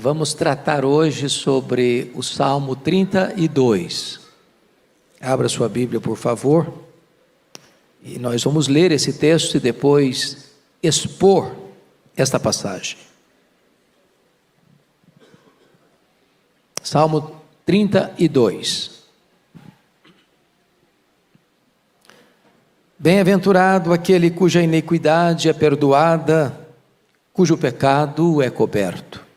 Vamos tratar hoje sobre o Salmo 32. Abra sua Bíblia, por favor. E nós vamos ler esse texto e depois expor esta passagem. Salmo 32. Bem-aventurado aquele cuja iniquidade é perdoada, cujo pecado é coberto.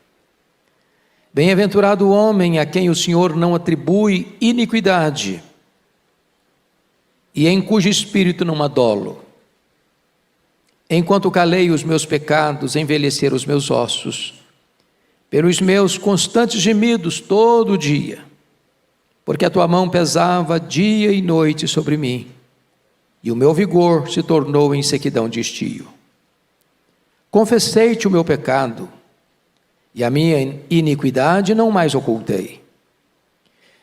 Bem-aventurado o homem a quem o Senhor não atribui iniquidade, e em cujo espírito não há dolo. Enquanto calei os meus pecados, envelheceram os meus ossos, pelos meus constantes gemidos todo dia, porque a tua mão pesava dia e noite sobre mim, e o meu vigor se tornou em sequidão de estio. Confessei-te o meu pecado, e a minha iniquidade não mais ocultei.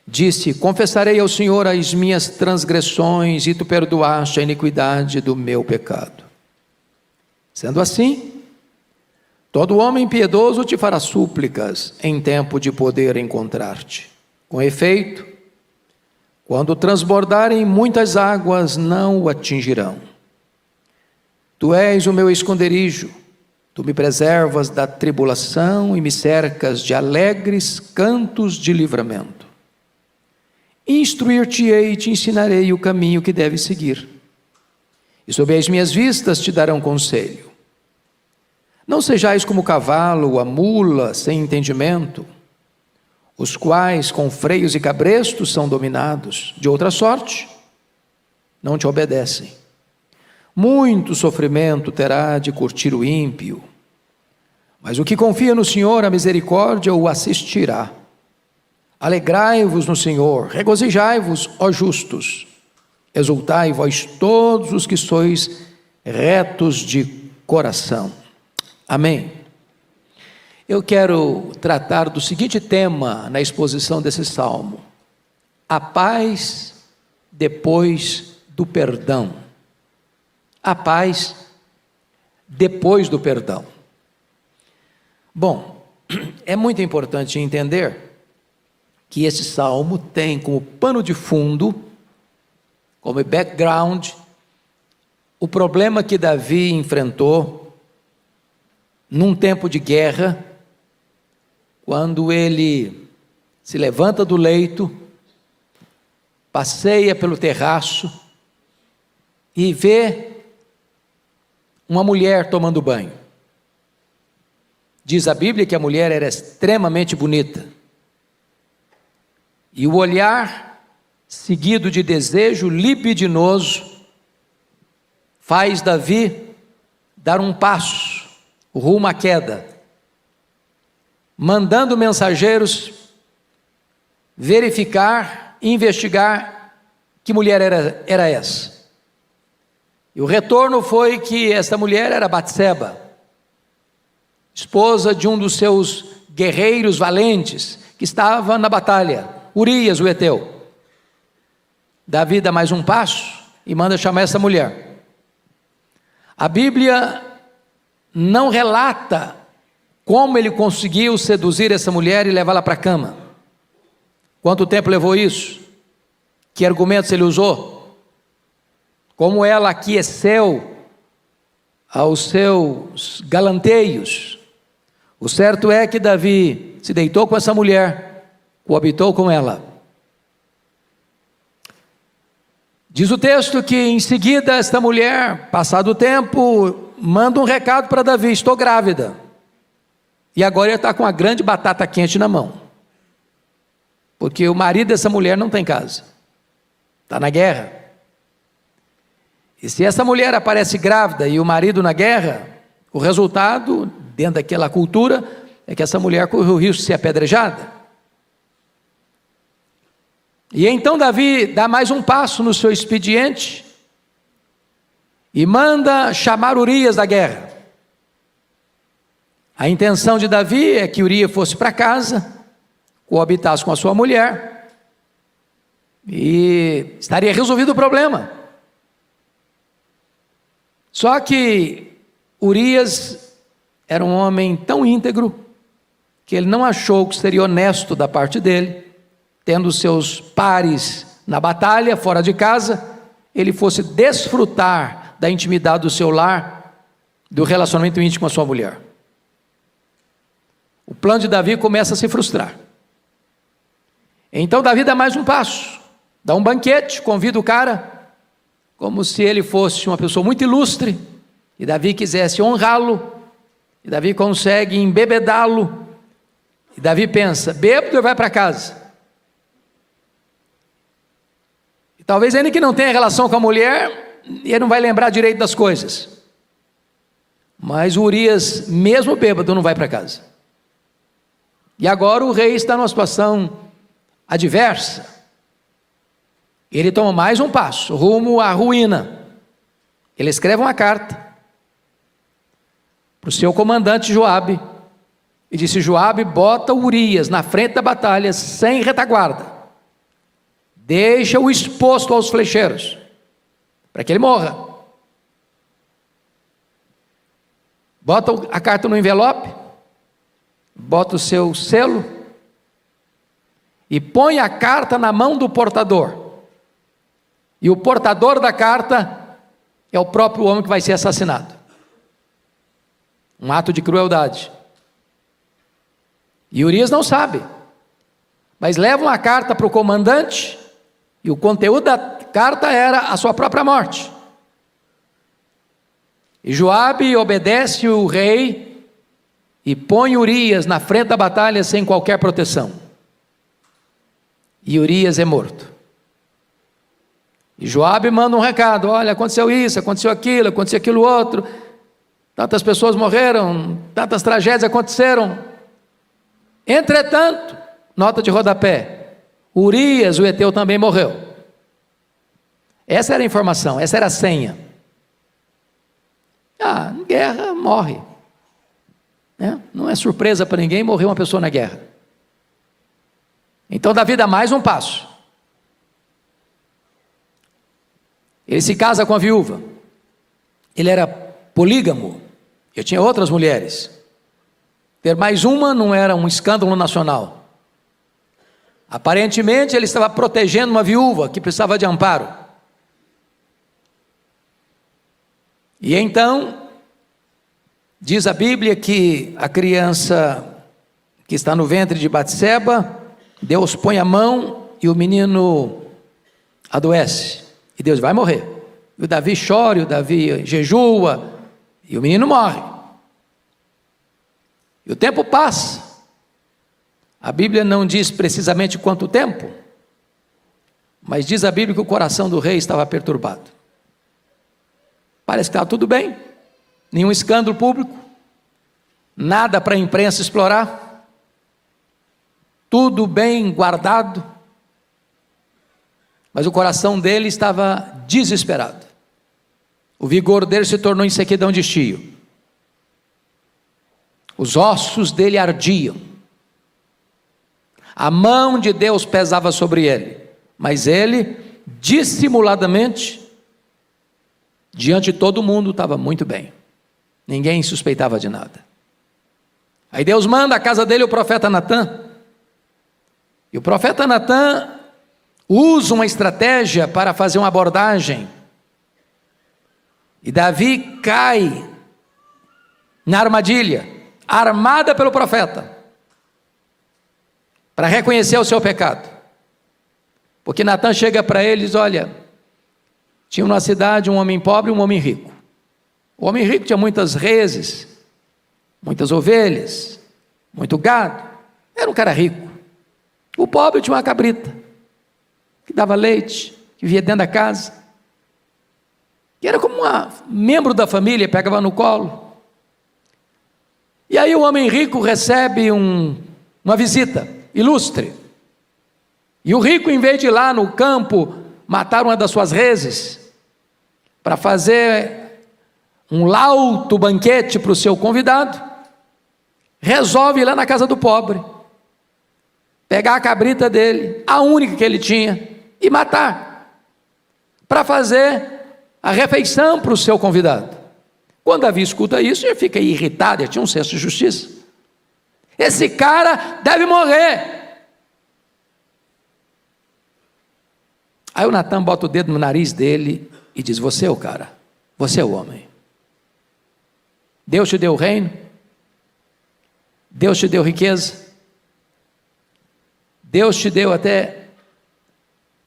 Disse: confessarei ao Senhor as minhas transgressões, e tu perdoaste a iniquidade do meu pecado. Sendo assim, todo homem piedoso te fará súplicas em tempo de poder encontrar-te. Com efeito, quando transbordarem muitas águas, não o atingirão. Tu és o meu esconderijo. Tu me preservas da tribulação e me cercas de alegres cantos de livramento. Instruir-te-ei e te ensinarei o caminho que deves seguir, e sob as minhas vistas te darão conselho. Não sejais como o cavalo ou a mula sem entendimento, os quais com freios e cabrestos são dominados, de outra sorte não te obedecem. Muito sofrimento terá de curtir o ímpio, mas o que confia no Senhor, a misericórdia o assistirá. Alegrai-vos no Senhor, regozijai-vos, ó justos, exultai vós todos os que sois retos de coração. Amém. Eu quero tratar do seguinte tema na exposição desse salmo: a paz depois do perdão. A paz depois do perdão. Bom, é muito importante entender que esse salmo tem como pano de fundo, como background, o problema que Davi enfrentou num tempo de guerra, quando ele se levanta do leito, passeia pelo terraço e vê uma mulher tomando banho. Diz a Bíblia que a mulher era extremamente bonita. E o olhar, seguido de desejo libidinoso, faz Davi dar um passo rumo à queda, mandando mensageiros verificar, investigar que mulher era essa. E o retorno foi que esta mulher era Batseba, esposa de um dos seus guerreiros valentes, que estava na batalha, Urias, o heteu. Davi dá mais um passo e manda chamar essa mulher. A Bíblia não relata como ele conseguiu seduzir essa mulher e levá-la para a cama. Quanto tempo levou isso? Que argumentos ele usou? Como ela aqueceu aos seus galanteios. O certo é que Davi se deitou com essa mulher, coabitou com ela. Diz o texto que em seguida esta mulher, passado o tempo, manda um recado para Davi: estou grávida. E agora ele está com uma grande batata quente na mão, porque o marido dessa mulher não tem casa, está na guerra. E se essa mulher aparece grávida e o marido na guerra, o resultado, dentro daquela cultura, é que essa mulher corre o risco de ser apedrejada. E então Davi dá mais um passo no seu expediente e manda chamar Urias da guerra. A intenção de Davi é que Urias fosse para casa, coabitasse com a sua mulher, e estaria resolvido o problema. Só que Urias era um homem tão íntegro que ele não achou que seria honesto da parte dele, tendo seus pares na batalha, fora de casa, ele fosse desfrutar da intimidade do seu lar, do relacionamento íntimo com a sua mulher. O plano de Davi começa a se frustrar. Então Davi dá mais um passo, dá um banquete, convida o cara, como se ele fosse uma pessoa muito ilustre, e Davi quisesse honrá-lo, e Davi consegue embebedá-lo, e Davi pensa, bêbado ele vai para casa. E talvez ele que não tenha relação com a mulher, ele não vai lembrar direito das coisas. Mas Urias, mesmo bêbado, não vai para casa. E agora o rei está numa situação adversa. Ele toma mais um passo, rumo à ruína. Ele escreve uma carta para o seu comandante Joabe, e disse: Joabe, bota Urias na frente da batalha, sem retaguarda. Deixa-o exposto aos flecheiros, para que ele morra. Bota a carta no envelope, bota o seu selo, e põe a carta na mão do portador. E o portador da carta é o próprio homem que vai ser assassinado. Um ato de crueldade. E Urias não sabe, mas leva uma carta para o comandante, e o conteúdo da carta era a sua própria morte. E Joabe obedece o rei e põe Urias na frente da batalha sem qualquer proteção. E Urias é morto. E Joabe manda um recado: olha, aconteceu isso, aconteceu aquilo outro, tantas pessoas morreram, tantas tragédias aconteceram. Entretanto, nota de rodapé, Urias, o heteu, também morreu. Essa era a informação, essa era a senha. Em guerra morre, né? Não é surpresa para ninguém morrer uma pessoa na guerra. Então Davi dá mais um passo. Ele se casa com a viúva. Ele era polígamo, eu tinha outras mulheres. Ter mais uma não era um escândalo nacional. Aparentemente ele estava protegendo uma viúva que precisava de amparo. E então, diz a Bíblia que a criança que está no ventre de Batseba, Deus põe a mão e o menino adoece. E Deus vai morrer. E o Davi chora, e o Davi jejua, e o menino morre. E o tempo passa. A Bíblia não diz precisamente quanto tempo, mas diz a Bíblia que o coração do rei estava perturbado. Parece que estava tudo bem, nenhum escândalo público, nada para a imprensa explorar, tudo bem guardado, mas o coração dele estava desesperado. O vigor dele se tornou em sequidão de estio. Os ossos dele ardiam. A mão de Deus pesava sobre ele, mas ele, dissimuladamente, diante de todo mundo, estava muito bem. Ninguém suspeitava de nada. Aí Deus manda à casa dele o profeta Natã. E o profeta Natã usa uma estratégia para fazer uma abordagem. E Davi cai na armadilha, armada pelo profeta, para reconhecer o seu pecado. Porque Natã chega para ele e diz: olha, tinha numa cidade um homem pobre e um homem rico. O homem rico tinha muitas reses, muitas ovelhas, muito gado, era um cara rico. O pobre tinha uma cabrita, que dava leite, que vivia dentro da casa, que era como um membro da família, pegava no colo. E aí o homem rico recebe uma visita ilustre, e o rico, em vez de ir lá no campo matar uma das suas reses, para fazer um lauto banquete para o seu convidado, resolve ir lá na casa do pobre, pegar a cabrita dele, a única que ele tinha, e matar, para fazer a refeição para o seu convidado. Quando Davi escuta isso, ele fica irritado, ele tinha um senso de justiça. Esse cara deve morrer. Aí o Natan bota o dedo no nariz dele e diz: você é o cara, você é o homem. Deus te deu o reino, Deus te deu riqueza, Deus te deu até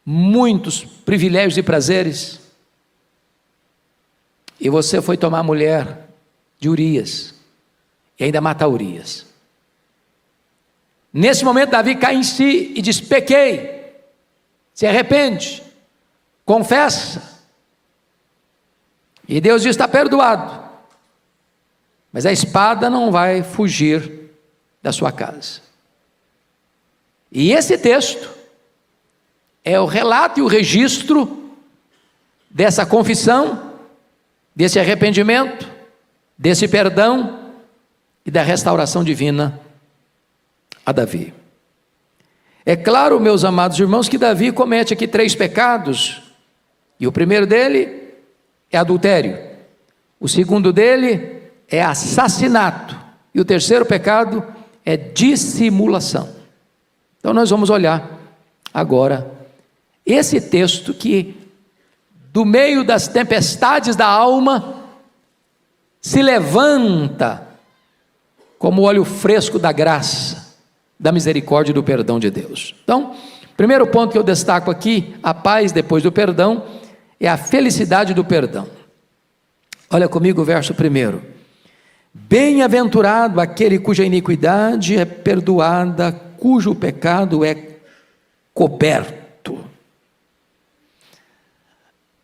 muitos privilégios e prazeres, e você foi tomar a mulher de Urias, e ainda matar Urias. Nesse momento Davi cai em si e diz: pequei, se arrepende, confessa, e Deus diz: está perdoado, mas a espada não vai fugir da sua casa. E esse texto é o relato e o registro dessa confissão, desse arrependimento, desse perdão e da restauração divina a Davi. É claro, meus amados irmãos, que Davi comete aqui 3 pecados, e o primeiro dele é adultério, o segundo dele é assassinato, e o terceiro pecado é dissimulação. Então nós vamos olhar agora esse texto que, do meio das tempestades da alma, se levanta como o óleo fresco da graça, da misericórdia e do perdão de Deus. Então, primeiro ponto que eu destaco aqui: a paz depois do perdão é a felicidade do perdão. Olha comigo o verso 1. Bem-aventurado aquele cuja iniquidade é perdoada, cujo pecado é coberto.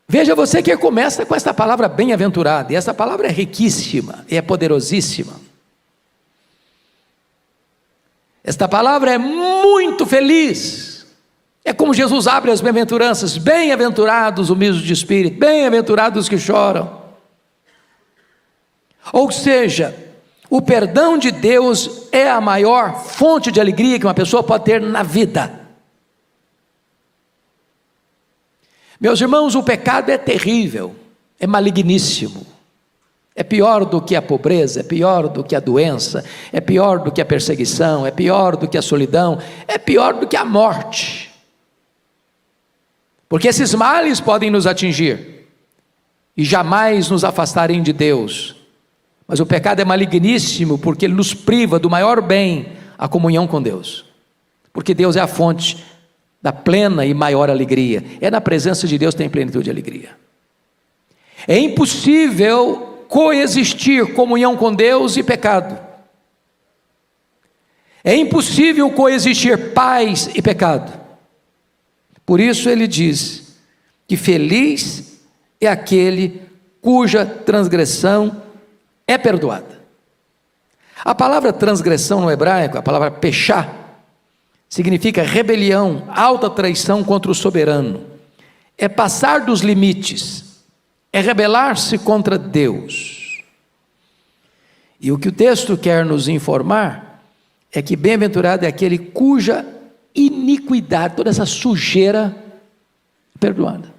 Veja você que começa com essa palavra bem-aventurado, e essa palavra é riquíssima, e é poderosíssima. Esta palavra é muito feliz. É como Jesus abre as bem-aventuranças: bem-aventurados os humildes de espírito, bem-aventurados os que choram. Ou seja, o perdão de Deus é a maior fonte de alegria que uma pessoa pode ter na vida. Meus irmãos, o pecado é terrível, é maligníssimo, é pior do que a pobreza, é pior do que a doença, é pior do que a perseguição, é pior do que a solidão, é pior do que a morte, porque esses males podem nos atingir e jamais nos afastarem de Deus. Mas o pecado é maligníssimo porque ele nos priva do maior bem, a comunhão com Deus, porque Deus é a fonte da plena e maior alegria. É na presença de Deus que tem plenitude de alegria. É impossível coexistir comunhão com Deus e pecado. É impossível coexistir paz e pecado. Por isso ele diz que feliz é aquele cuja transgressão é perdoada. A palavra transgressão no hebraico, a palavra pechá, significa rebelião, alta traição contra o soberano. É passar dos limites, é rebelar-se contra Deus. E o que o texto quer nos informar é que bem-aventurado é aquele cuja iniquidade, toda essa sujeira é perdoada.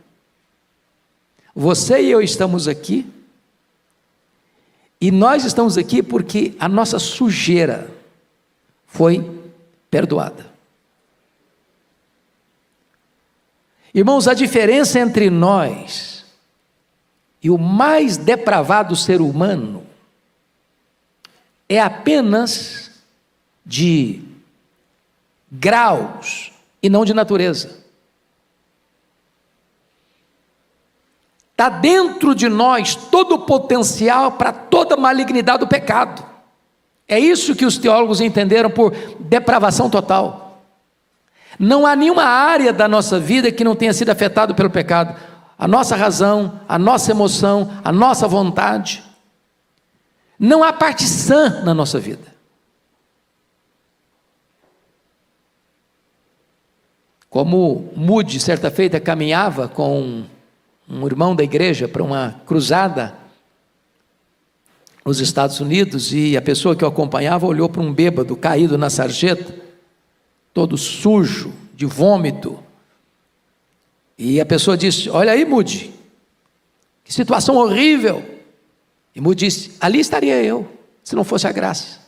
Você e eu estamos aqui, e nós estamos aqui porque a nossa sujeira foi perdoada. Irmãos, a diferença entre nós e o mais depravado ser humano é apenas de graus e não de natureza. Está dentro de nós todo o potencial para toda a malignidade do pecado. É isso que os teólogos entenderam por depravação total. Não há nenhuma área da nossa vida que não tenha sido afetada pelo pecado. A nossa razão, a nossa emoção, a nossa vontade. Não há parte sã na nossa vida. Como Moody, certa feita, caminhava com um irmão da igreja para uma cruzada nos Estados Unidos, e a pessoa que o acompanhava olhou para um bêbado caído na sarjeta, todo sujo, de vômito, e a pessoa disse: olha aí, Moody, que situação horrível. E Moody disse: ali estaria eu, se não fosse a graça.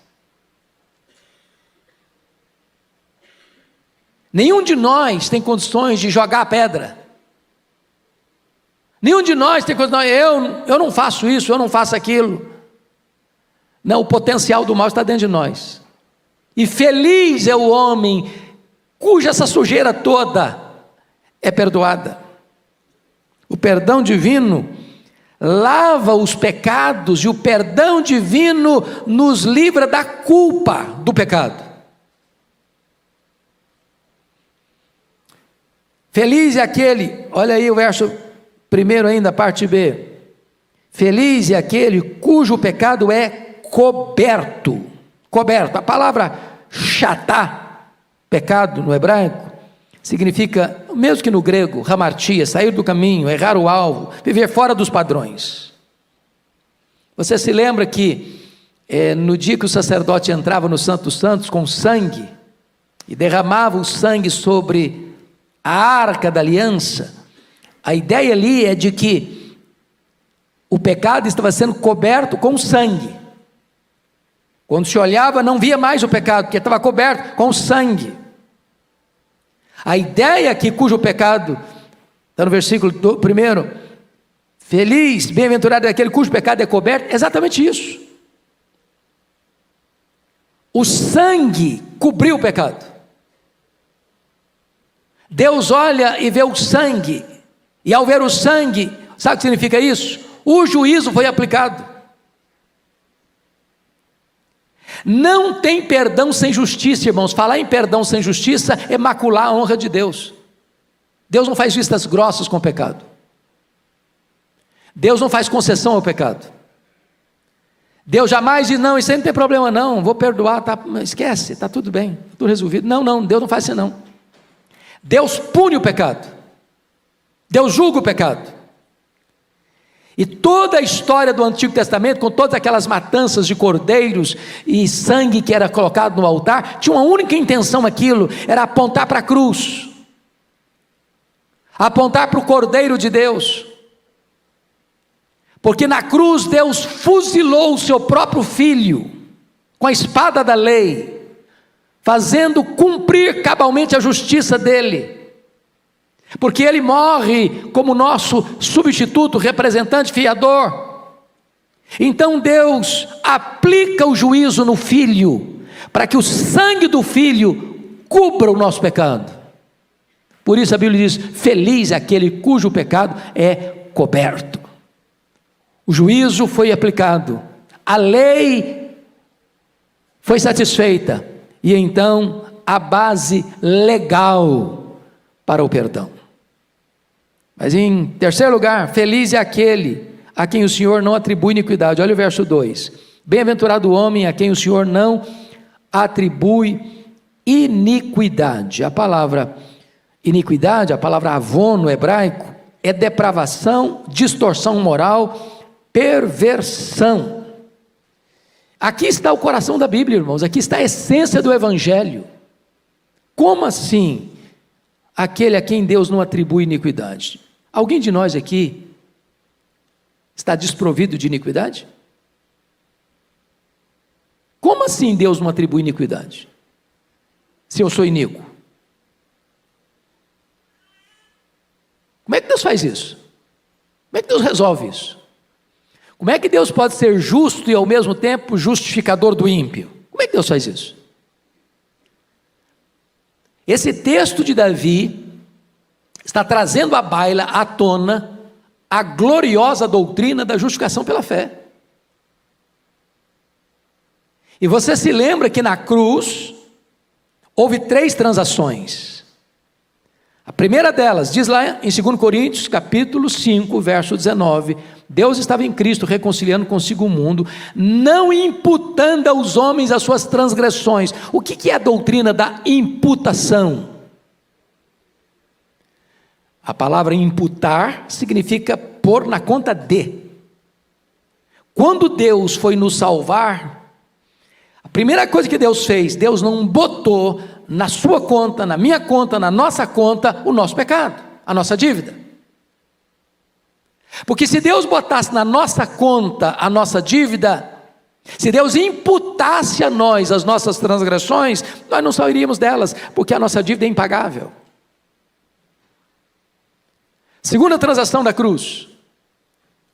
Nenhum de nós tem condições de jogar a pedra. Nenhum de nós tem condições, eu não faço isso, eu não faço aquilo. Não, o potencial do mal está dentro de nós. E feliz é o homem cuja essa sujeira toda é perdoada. O perdão divino lava os pecados e o perdão divino nos livra da culpa do pecado. Feliz é aquele, olha aí o verso primeiro ainda, parte B. Feliz é aquele cujo pecado é coberto. Coberto. A palavra chatá, pecado no hebraico, significa, mesmo que no grego, hamartia, sair do caminho, errar o alvo, viver fora dos padrões. Você se lembra que no dia que o sacerdote entrava no Santo dos Santos com sangue, e derramava o sangue sobre a arca da aliança, a ideia ali é de que o pecado estava sendo coberto com sangue. Quando se olhava, não via mais o pecado, porque estava coberto com sangue. A ideia aqui, cujo pecado, está no versículo 1, feliz, bem-aventurado é aquele cujo pecado é coberto, é exatamente isso. O sangue cobriu o pecado. Deus olha e vê o sangue, e ao ver o sangue, sabe o que significa isso? O juízo foi aplicado. Não tem perdão sem justiça, irmãos. Falar em perdão sem justiça é macular a honra de Deus. Deus não faz vistas grossas com o pecado. Deus não faz concessão ao pecado. Deus jamais diz, não, isso aí não tem problema não, vou perdoar, tá, esquece, está tudo bem, tudo resolvido. Não, Deus não faz isso não. Deus pune o pecado. Deus julga o pecado. E toda a história do Antigo Testamento, com todas aquelas matanças de cordeiros e sangue que era colocado no altar, tinha uma única intenção aquilo, era apontar para a cruz, apontar para o Cordeiro de Deus, porque na cruz Deus fuzilou o seu próprio Filho, com a espada da lei, fazendo cumprir cabalmente a justiça dele, porque ele morre como nosso substituto, representante, fiador. Então Deus aplica o juízo no Filho, para que o sangue do Filho cubra o nosso pecado. Por isso a Bíblia diz, feliz é aquele cujo pecado é coberto. O juízo foi aplicado, a lei foi satisfeita, e então a base legal para o perdão. Mas em terceiro lugar, feliz é aquele a quem o Senhor não atribui iniquidade. Olha o verso 2, bem-aventurado o homem a quem o Senhor não atribui iniquidade. A palavra iniquidade, a palavra avon no hebraico, é depravação, distorção moral, perversão. Aqui está o coração da Bíblia, irmãos, aqui está a essência do Evangelho. Como assim? Aquele a quem Deus não atribui iniquidade. Alguém de nós aqui está desprovido de iniquidade? Como assim Deus não atribui iniquidade? Se eu sou iníquo? Como é que Deus faz isso? Como é que Deus resolve isso? Como é que Deus pode ser justo e ao mesmo tempo justificador do ímpio? Como é que Deus faz isso? Esse texto de Davi está trazendo à baila, à tona, a gloriosa doutrina da justificação pela fé. E você se lembra que na cruz houve 3 transações. A primeira delas, diz lá em 2 Coríntios, capítulo 5, verso 19, Deus estava em Cristo reconciliando consigo o mundo, não imputando aos homens as suas transgressões. O que é a doutrina da imputação? A palavra imputar significa pôr na conta de. Quando Deus foi nos salvar, a primeira coisa que Deus fez, Deus não botou na sua conta, na minha conta, na nossa conta, o nosso pecado, a nossa dívida. Porque se Deus botasse na nossa conta a nossa dívida, Se Deus imputasse a nós as nossas transgressões, nós não sairíamos delas, porque a nossa dívida é impagável. Segunda transação da cruz,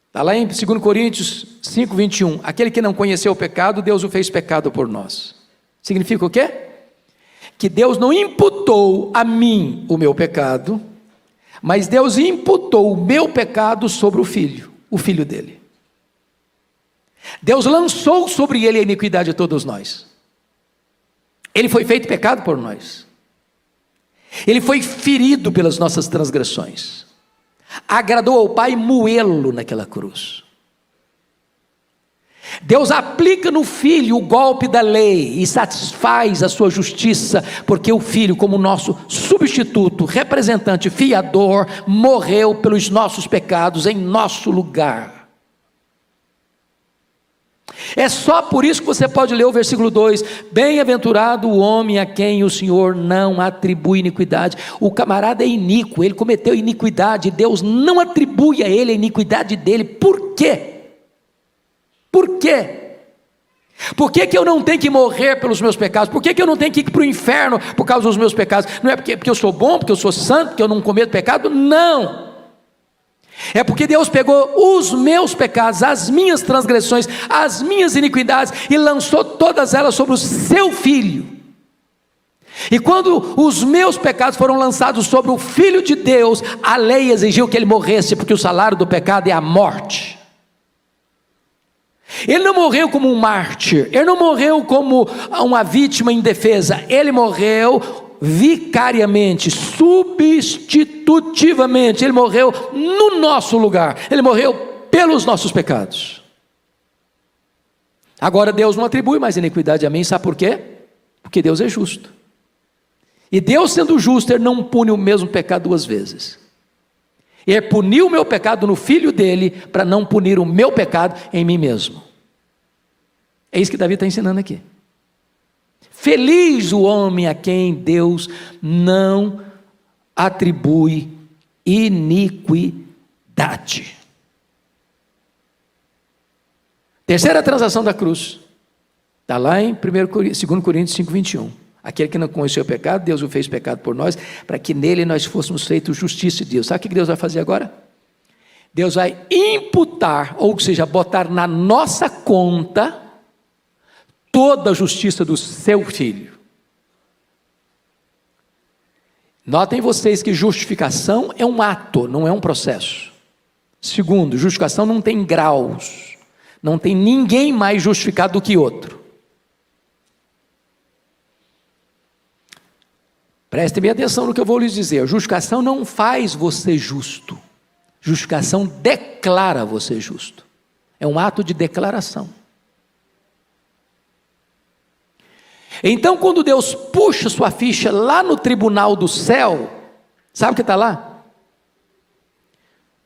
está lá em 2 Coríntios 5, 21. Aquele que não conheceu o pecado, Deus o fez pecado por nós. Significa o quê? Que Deus não imputou a mim o meu pecado, mas Deus imputou o meu pecado sobre o filho dele. Deus lançou sobre ele a iniquidade de todos nós. Ele foi feito pecado por nós. Ele foi ferido pelas nossas transgressões. Agradou ao Pai moê-lo naquela cruz. Deus aplica no Filho o golpe da lei e satisfaz a sua justiça, porque o Filho, como nosso substituto, representante, fiador, morreu pelos nossos pecados em nosso lugar. É só por isso que você pode ler o versículo 2, bem-aventurado o homem a quem o Senhor não atribui iniquidade. O camarada é iníquo, ele cometeu iniquidade, Deus não atribui a ele a iniquidade dele. Por quê? Por quê? Por que eu não tenho que morrer pelos meus pecados? Por que eu não tenho que ir para o inferno por causa dos meus pecados? Não é porque eu sou bom, porque eu sou santo, porque eu não cometo pecado? Não! É porque Deus pegou os meus pecados, as minhas transgressões, as minhas iniquidades e lançou todas elas sobre o seu Filho. E quando os meus pecados foram lançados sobre o Filho de Deus, a lei exigiu que ele morresse, porque o salário do pecado é a morte. Ele não morreu como um mártir, ele não morreu como uma vítima indefesa, ele morreu vicariamente, substitutivamente, ele morreu no nosso lugar, ele morreu pelos nossos pecados. Agora Deus não atribui mais iniquidade a mim, sabe por quê? Porque Deus é justo, e Deus sendo justo, ele não pune o mesmo pecado duas vezes. Ele puniu o meu pecado no Filho dele, para não punir o meu pecado em mim mesmo. É isso que Davi está ensinando aqui. Feliz o homem a quem Deus não atribui iniquidade. Terceira transação da cruz, está lá em 2 Coríntios 5, 21. Aquele que não conheceu o pecado, Deus o fez pecado por nós, para que nele nós fôssemos feitos justiça de Deus. Sabe o que Deus vai fazer agora? Deus vai imputar, ou seja, botar na nossa conta toda a justiça do seu Filho. Notem vocês que justificação é um ato, não é um processo. Segundo, justificação não tem graus, não tem ninguém mais justificado do que outro. Prestem bem atenção no que eu vou lhes dizer. A justificação não faz você justo, justificação declara você justo, é um ato de declaração. Então, quando Deus puxa sua ficha lá no tribunal do céu, sabe o que está lá?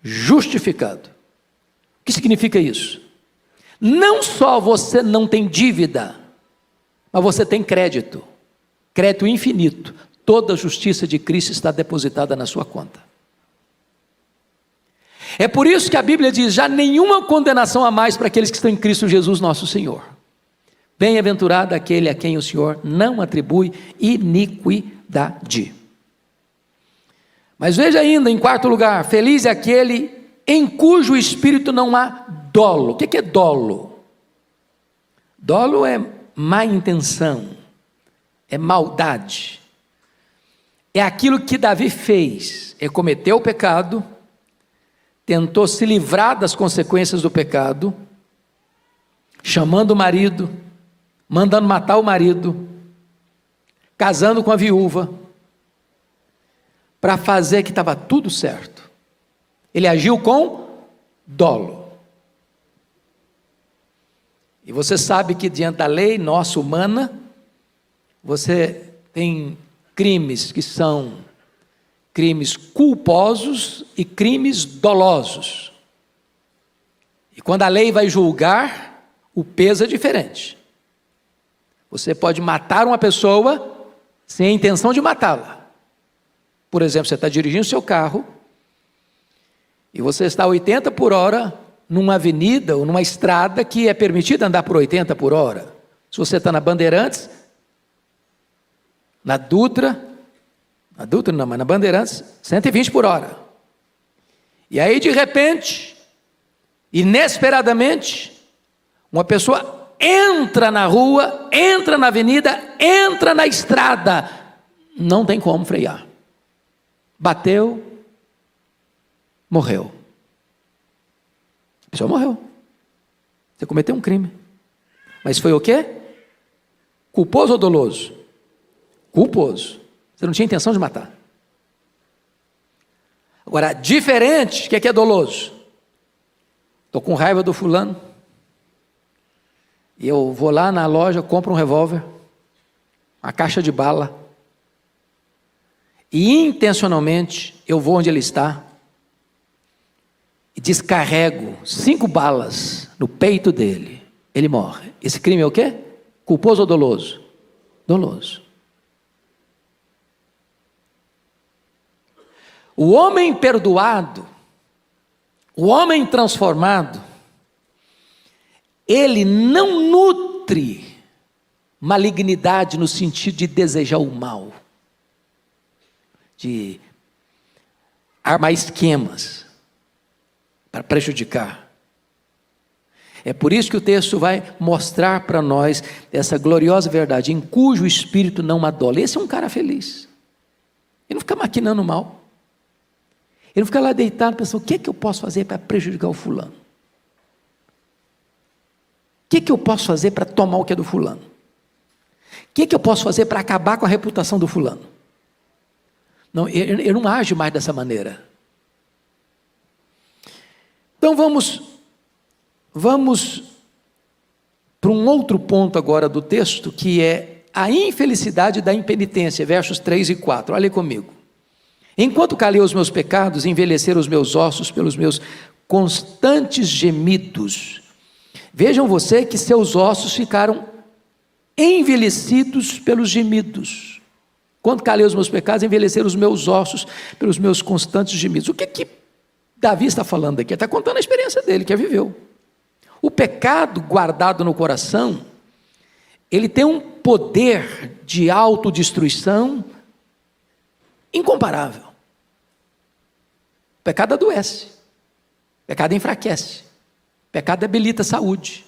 Justificado. O que significa isso? Não só você não tem dívida, mas você tem crédito, crédito infinito. Toda a justiça de Cristo está depositada na sua conta. É por isso que a Bíblia diz, já nenhuma condenação há mais para aqueles que estão em Cristo Jesus nosso Senhor. Bem-aventurado aquele a quem o Senhor não atribui iniquidade. Mas veja ainda, em quarto lugar, feliz é aquele em cujo espírito não há dolo. O que é dolo? Dolo é má intenção, é maldade. É aquilo que Davi fez, ele cometeu o pecado, tentou se livrar das consequências do pecado, chamando o marido, mandando matar o marido, casando com a viúva, para fazer que estava tudo certo. Ele agiu com dolo. E você sabe que diante da lei nossa humana, você tem crimes que são crimes culposos e crimes dolosos. E quando a lei vai julgar, o peso é diferente. Você pode matar uma pessoa sem a intenção de matá-la. Por exemplo, você está dirigindo seu carro e você está a 80 por hora numa avenida ou numa estrada que é permitido andar por 80 por hora. Se você está na Bandeirantes, na Dutra não, mas na Bandeirantes, 120 por hora. E aí, de repente, inesperadamente, uma pessoa entra na rua, entra na avenida, entra na estrada. Não tem como frear. Bateu, morreu. A pessoa morreu. Você cometeu um crime. Mas foi o quê? Culposo ou doloso? Culposo. Você não tinha intenção de matar. Agora, diferente, o que é doloso? Estou com raiva do fulano. E eu vou lá na loja, compro um revólver, uma caixa de bala. E intencionalmente eu vou onde ele está e descarrego 5 balas no peito dele. Ele morre. Esse crime é o quê? Culposo ou doloso? Doloso. O homem perdoado, o homem transformado, ele não nutre malignidade no sentido de desejar o mal, de armar esquemas para prejudicar. É por isso que o texto vai mostrar para nós essa gloriosa verdade, em cujo espírito não adole. Esse é um cara feliz. Ele não fica maquinando mal. Ele não fica lá deitado pensando, o que é que eu posso fazer para prejudicar o fulano? O que é que eu posso fazer para tomar o que é do fulano? O que é que eu posso fazer para acabar com a reputação do fulano? Não, ele não age mais dessa maneira. Então vamos para um outro ponto agora do texto, que é a infelicidade da impenitência, versos 3 e 4. Olha comigo. Enquanto calei os meus pecados, envelheceram os meus ossos pelos meus constantes gemidos. Vejam você que seus ossos ficaram envelhecidos pelos gemidos. Quando calei os meus pecados, envelheceram os meus ossos pelos meus constantes gemidos. O que Davi está falando aqui? Ele está contando a experiência dele, que viveu. O pecado guardado no coração, ele tem um poder de autodestruição incomparável. O pecado adoece, o pecado enfraquece, o pecado debilita a saúde.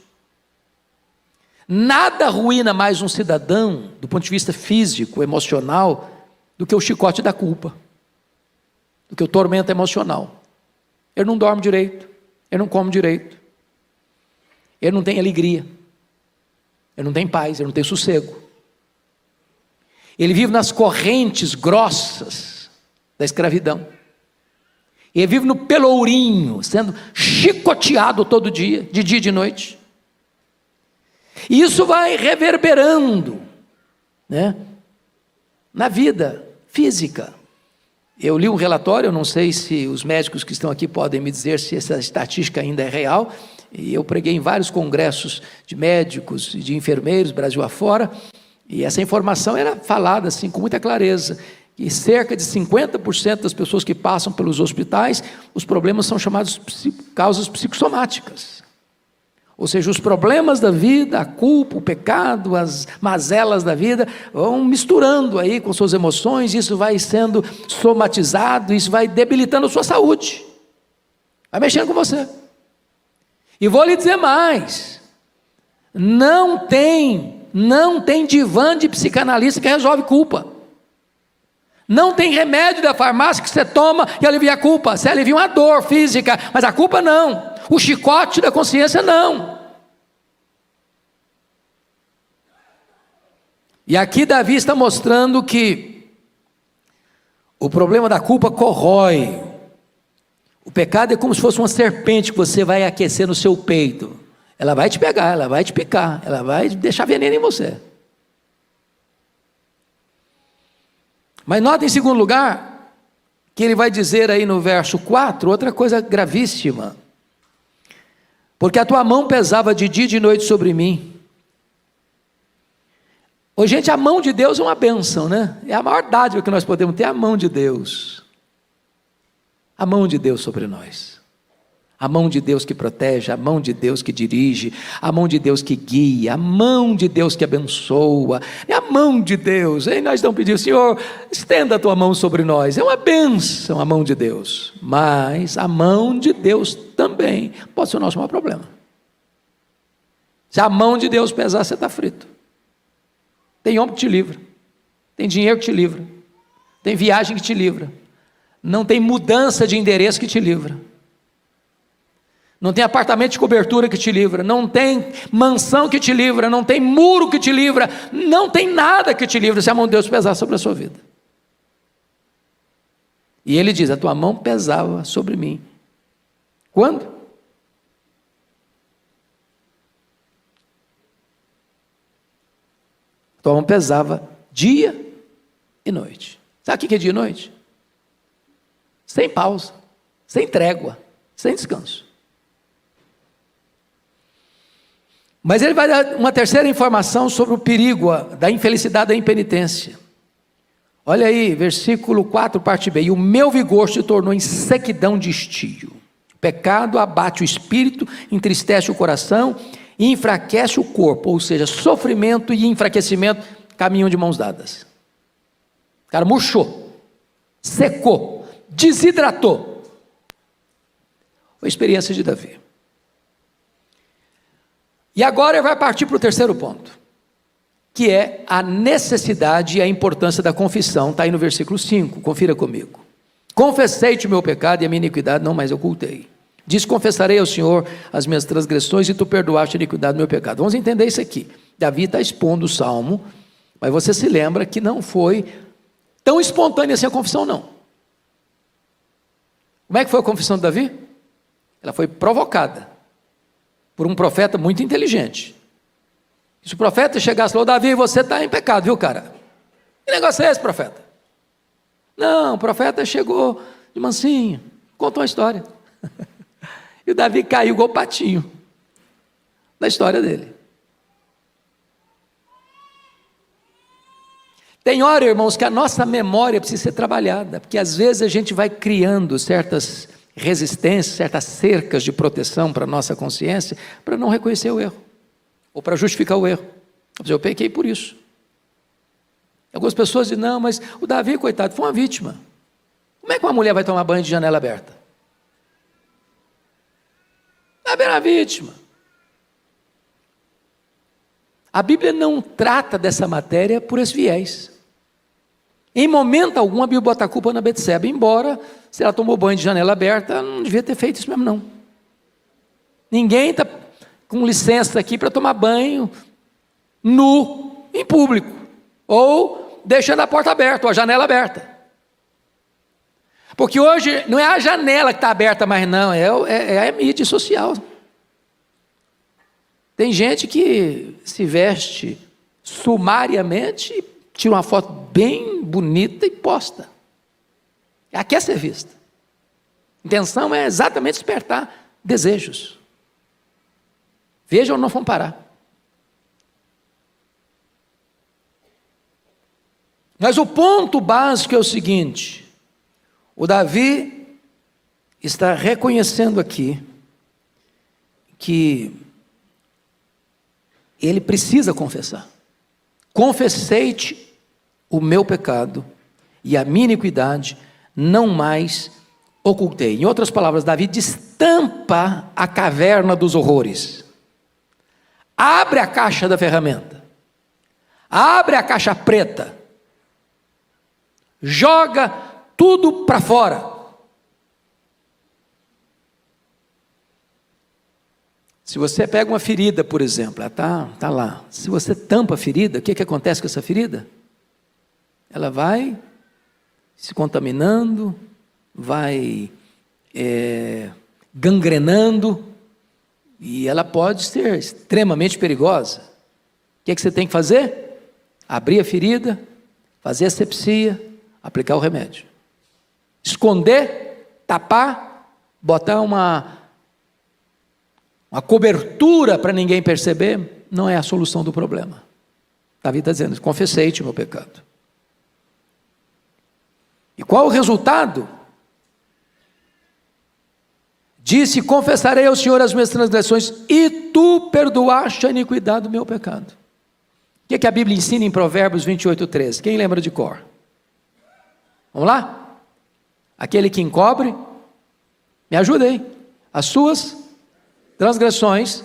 Nada arruína mais um cidadão, do ponto de vista físico, emocional, do que o chicote da culpa, do que o tormento emocional. Ele não dorme direito, ele não come direito, ele não tem alegria, ele não tem paz, ele não tem sossego. Ele vive nas correntes grossas da escravidão. Ele vive no pelourinho, sendo chicoteado todo dia, de dia e de noite. E isso vai reverberando, né, na vida física. Eu li um relatório, eu não sei se os médicos que estão aqui podem me dizer se essa estatística ainda é real, e eu preguei em vários congressos de médicos e de enfermeiros, Brasil afora, e essa informação era falada assim com muita clareza, que cerca de 50% das pessoas que passam pelos hospitais, os problemas são chamados causas psicossomáticas. Ou seja, os problemas da vida, a culpa, o pecado, as mazelas da vida, vão misturando aí com suas emoções, isso vai sendo somatizado, isso vai debilitando a sua saúde, vai mexendo com você. E vou lhe dizer mais, não tem divã de psicanalista que resolve culpa. Não tem remédio da farmácia que você toma e alivia a culpa. Você alivia uma dor física, mas a culpa não. O chicote da consciência não. E aqui Davi está mostrando que o problema da culpa corrói. O pecado é como se fosse uma serpente que você vai aquecer no seu peito. Ela vai te pegar, ela vai te picar, ela vai deixar veneno em você. Mas nota em segundo lugar, que ele vai dizer aí no verso 4, outra coisa gravíssima. Porque a tua mão pesava de dia e de noite sobre mim. Ô, gente, a mão de Deus é uma bênção, né? É a maior dádiva que nós podemos ter, a mão de Deus. A mão de Deus sobre nós. A mão de Deus que protege, a mão de Deus que dirige, a mão de Deus que guia, a mão de Deus que abençoa, é a mão de Deus. E nós não pedimos, Senhor, estenda a tua mão sobre nós. É uma bênção a mão de Deus, mas a mão de Deus também pode ser o nosso maior problema. Se a mão de Deus pesar, você está frito. Tem homem que te livra, tem dinheiro que te livra, tem viagem que te livra, não tem mudança de endereço que te livra. Não tem apartamento de cobertura que te livra, não tem mansão que te livra, não tem muro que te livra, não tem nada que te livra se a mão de Deus pesar sobre a sua vida. E ele diz, a tua mão pesava sobre mim. Quando? A tua mão pesava dia e noite. Sabe o que é dia e noite? Sem pausa, sem trégua, sem descanso. Mas ele vai dar uma terceira informação sobre o perigo da infelicidade da impenitência. Olha aí, versículo 4, parte B. E o meu vigor se tornou em sequidão de estio. O pecado abate o espírito, entristece o coração e enfraquece o corpo. Ou seja, sofrimento e enfraquecimento caminham de mãos dadas. O cara murchou, secou, desidratou. Foi a experiência de Davi. E agora ele vai partir para o terceiro ponto, que é a necessidade e a importância da confissão. Está aí no versículo 5, confira comigo. Confessei-te o meu pecado e a minha iniquidade não mais ocultei. Diz, confessarei ao Senhor as minhas transgressões e tu perdoaste a iniquidade do meu pecado. Vamos entender isso aqui. Davi está expondo o salmo, mas você se lembra que não foi tão espontânea assim a confissão, não. Como é que foi a confissão de Davi? Ela foi provocada por um profeta muito inteligente. Se o profeta chegasse e falou, Davi, você está em pecado, viu, cara? Que negócio é esse, profeta? Não, o profeta chegou de mansinho, contou uma história. E o Davi caiu igual o patinho da história dele. Tem hora, irmãos, que a nossa memória precisa ser trabalhada, porque às vezes a gente vai criando certas resistências, certas cercas de proteção para a nossa consciência, para não reconhecer o erro, ou para justificar o erro. Eu pequei por isso. Algumas pessoas dizem, não, mas o Davi, coitado, foi uma vítima. Como é que uma mulher vai tomar banho de janela aberta? Davi era vítima. A Bíblia não trata dessa matéria por esse viés. Em momento algum a Bíblia bota a culpa na Betseba, embora se ela tomou banho de janela aberta, não devia ter feito isso mesmo não. Ninguém está com licença aqui para tomar banho nu, em público, ou deixando a porta aberta, ou a janela aberta. Porque hoje não é a janela que está aberta mais não, é a mídia social. Tem gente que se veste sumariamente e tira uma foto bem bonita e posta. Ela quer ser vista. A intenção é exatamente despertar desejos. Vejam, não vão parar. Mas o ponto básico é o seguinte: o Davi está reconhecendo aqui que ele precisa confessar. Confessei-te o meu pecado e a minha iniquidade não mais ocultei. Em outras palavras, Davi destampa a caverna dos horrores. Abre a caixa da ferramenta. Abre a caixa preta. Joga tudo para fora. Se você pega uma ferida, por exemplo, ela tá lá. Se você tampa a ferida, o que acontece com essa ferida? Ela vai se contaminando, vai gangrenando, e ela pode ser extremamente perigosa. O que você tem que fazer? Abrir a ferida, fazer asepsia, aplicar o remédio. Esconder, tapar, botar uma cobertura para ninguém perceber, não é a solução do problema. Davi está dizendo, confessei-te o meu pecado. E qual o resultado? Disse: confessarei ao Senhor as minhas transgressões, e tu perdoaste a iniquidade do meu pecado. O que a Bíblia ensina em Provérbios 28:13? Quem lembra de cor? Vamos lá? Aquele que encobre, me ajuda aí, as suas transgressões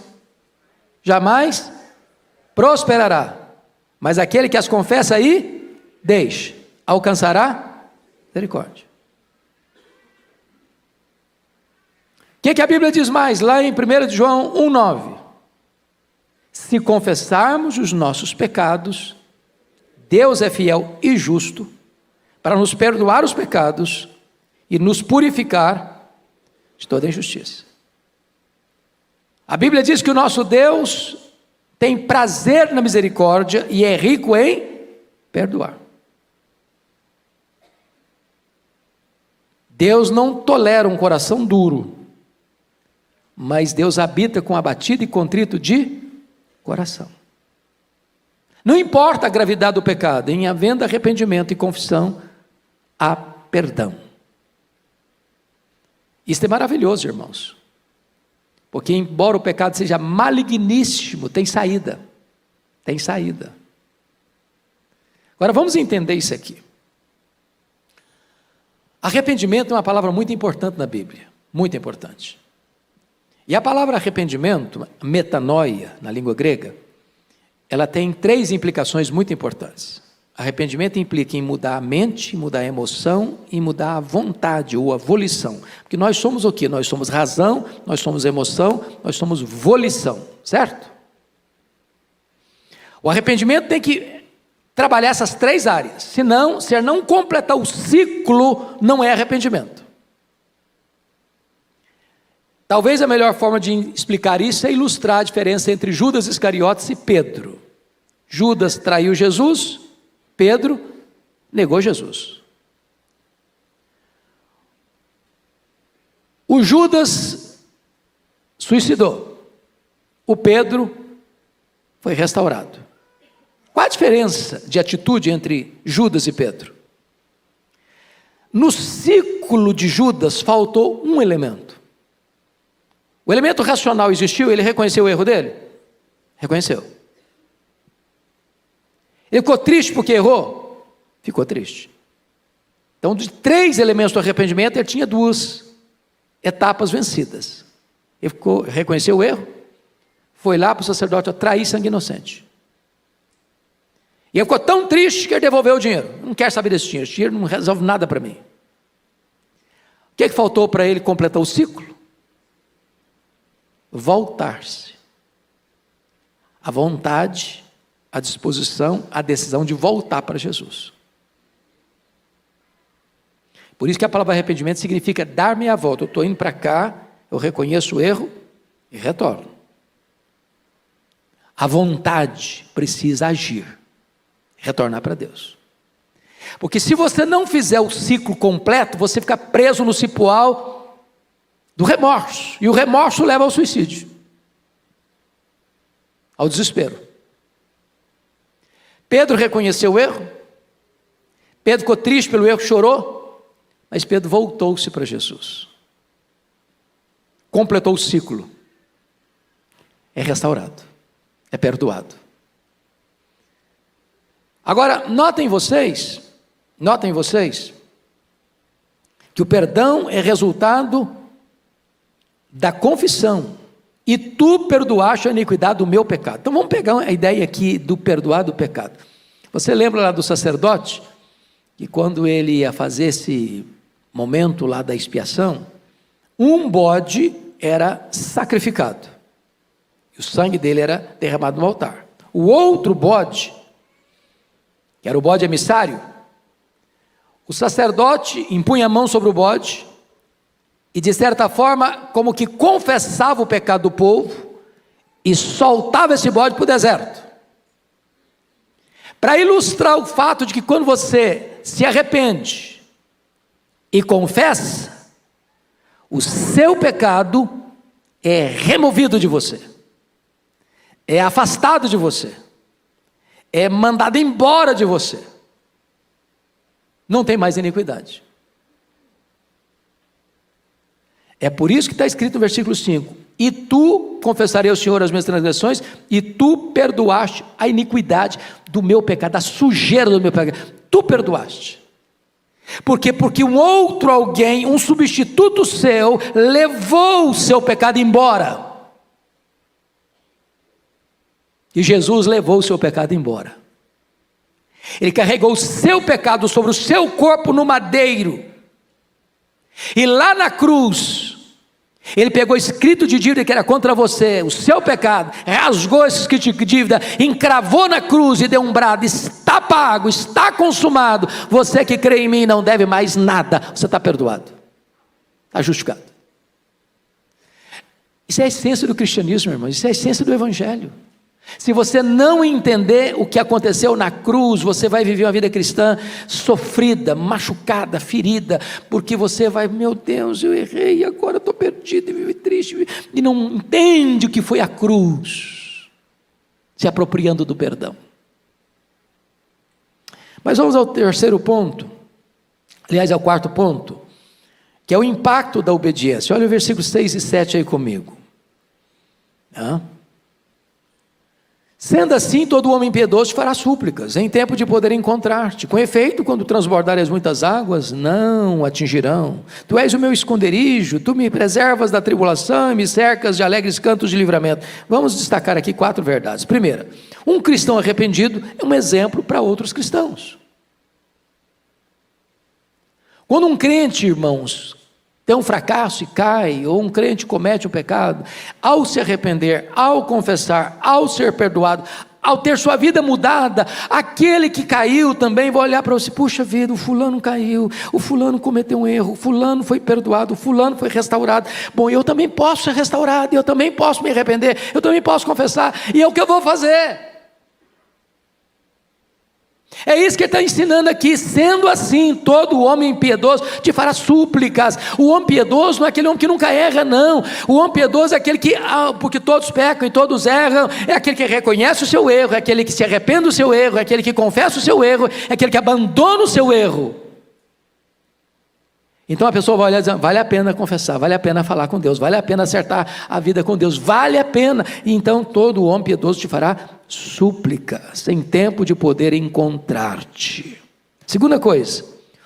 jamais prosperará, mas aquele que as confessa e deixa, alcançará misericórdia. O que a Bíblia diz mais? Lá em 1 João 1,9: se confessarmos os nossos pecados, Deus é fiel e justo para nos perdoar os pecados e nos purificar de toda injustiça. A Bíblia diz que o nosso Deus tem prazer na misericórdia e é rico em perdoar. Deus não tolera um coração duro, mas Deus habita com abatido e contrito de coração. Não importa a gravidade do pecado, em havendo arrependimento e confissão, há perdão. Isso é maravilhoso, irmãos, porque embora o pecado seja maligníssimo, tem saída, tem saída. Agora vamos entender isso aqui. Arrependimento é uma palavra muito importante na Bíblia, muito importante. E a palavra arrependimento, metanoia, na língua grega, ela tem 3 implicações muito importantes. Arrependimento implica em mudar a mente, mudar a emoção e mudar a vontade ou a volição. Porque nós somos o quê? Nós somos razão, nós somos emoção, nós somos volição, certo? O arrependimento tem que trabalhar essas 3 áreas, senão, se não completar o ciclo, não é arrependimento. Talvez a melhor forma de explicar isso é ilustrar a diferença entre Judas Iscariotes e Pedro. Judas traiu Jesus, Pedro negou Jesus. O Judas suicidou, o Pedro foi restaurado. Qual a diferença de atitude entre Judas e Pedro? No ciclo de Judas faltou um elemento. O elemento racional existiu, ele reconheceu o erro dele? Reconheceu. Ele ficou triste porque errou? Ficou triste. Então, de 3 elementos do arrependimento, ele tinha 2 etapas vencidas. Ele reconheceu o erro, foi lá para o sacerdote trair sangue inocente. E ele ficou tão triste que ele devolveu o dinheiro. Não quero saber desse dinheiro, esse dinheiro não resolve nada para mim. O que faltou para ele completar o ciclo? Voltar-se. A vontade, a disposição, a decisão de voltar para Jesus. Por isso que a palavra arrependimento significa dar meia volta. Eu estou indo para cá, eu reconheço o erro e retorno. A vontade precisa agir, retornar para Deus. Porque se você não fizer o ciclo completo, você fica preso no cipoal do remorso, e o remorso leva ao suicídio, ao desespero. Pedro reconheceu o erro, Pedro ficou triste pelo erro, chorou, mas Pedro voltou-se para Jesus, completou o ciclo, é restaurado, é perdoado. Agora, notem vocês, que o perdão é resultado da confissão, e tu perdoaste a iniquidade do meu pecado. Então vamos pegar a ideia aqui do perdoar do pecado. Você lembra lá do sacerdote, que quando ele ia fazer esse momento lá da expiação, um bode era sacrificado, e o sangue dele era derramado no altar. O outro bode, que era o bode emissário, o sacerdote impunha a mão sobre o bode, e de certa forma, como que confessava o pecado do povo, e soltava esse bode para o deserto, para ilustrar o fato de que quando você se arrepende e confessa, o seu pecado é removido de você, é afastado de você, é mandado embora de você, não tem mais iniquidade. É por isso que está escrito no versículo 5: e tu confessarei ao Senhor as minhas transgressões, e tu perdoaste a iniquidade do meu pecado, a sujeira do meu pecado, tu perdoaste. Por quê? Porque um outro alguém, um substituto seu, levou o seu pecado embora. E Jesus levou o seu pecado embora. Ele carregou o seu pecado sobre o seu corpo no madeiro. E lá na cruz, ele pegou o escrito de dívida que era contra você, o seu pecado, rasgou esse escrito de dívida, encravou na cruz e deu um brado: está pago, está consumado. Você que crê em mim não deve mais nada, você está perdoado, está justificado. Isso é a essência do cristianismo, irmão, isso é a essência do evangelho. Se você não entender o que aconteceu na cruz, você vai viver uma vida cristã sofrida, machucada, ferida, porque você vai: meu Deus, eu errei, agora estou perdido e vivo triste, e não entende o que foi a cruz, se apropriando do perdão. Mas vamos ao terceiro ponto, aliás, ao quarto ponto, que é o impacto da obediência. Olha o versículos 6 e 7 aí comigo. Sendo assim, todo homem piedoso te fará súplicas, em tempo de poder encontrar-te. Com efeito, quando transbordarem as muitas águas, não atingirão. Tu és o meu esconderijo, tu me preservas da tribulação e me cercas de alegres cantos de livramento. Vamos destacar aqui 4 verdades. Primeira, um cristão arrependido é um exemplo para outros cristãos. Quando um crente, irmãos, tem um fracasso e cai, ou um crente comete um pecado, ao se arrepender, ao confessar, ao ser perdoado, ao ter sua vida mudada, aquele que caiu também vai olhar para você: puxa vida, o fulano caiu, o fulano cometeu um erro, o fulano foi perdoado, o fulano foi restaurado. Bom, eu também posso ser restaurado, eu também posso me arrepender, eu também posso confessar, e é o que eu vou fazer. É isso que ele está ensinando aqui. Sendo assim, todo homem piedoso te fará súplicas. O homem piedoso não é aquele homem que nunca erra, não. O homem piedoso é aquele que, porque todos pecam e todos erram, é aquele que reconhece o seu erro, é aquele que se arrepende do seu erro, é aquele que confessa o seu erro, é aquele que abandona o seu erro. Então a pessoa vai olhar e dizer: vale a pena confessar, vale a pena falar com Deus, vale a pena acertar a vida com Deus, vale a pena. E então todo homem piedoso te fará súplicas, em tempo de poder encontrar-te. Segunda coisa,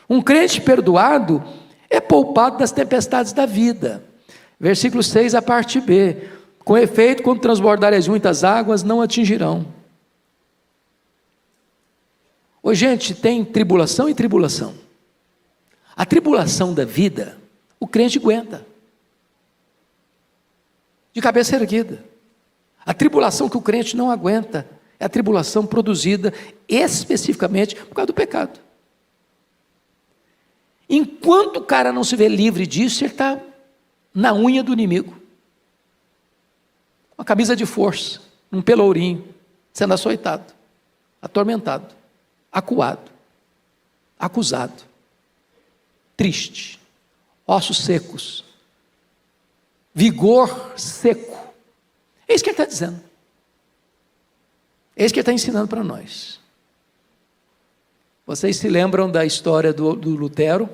um crente perdoado é poupado das tempestades da vida. Versículo 6, a parte B: com efeito, quando transbordarem as muitas águas, não atingirão. Ô gente, tem tribulação e tribulação. A tribulação da vida, o crente aguenta, de cabeça erguida. A tribulação que o crente não aguenta é a tribulação produzida especificamente por causa do pecado. Enquanto o cara não se vê livre disso, ele está na unha do inimigo, uma camisa de força, um pelourinho, sendo açoitado, atormentado, acuado, acusado, triste, ossos secos, vigor seco. É isso que ele está dizendo. É isso que ele está ensinando para nós. Vocês se lembram da história do Lutero?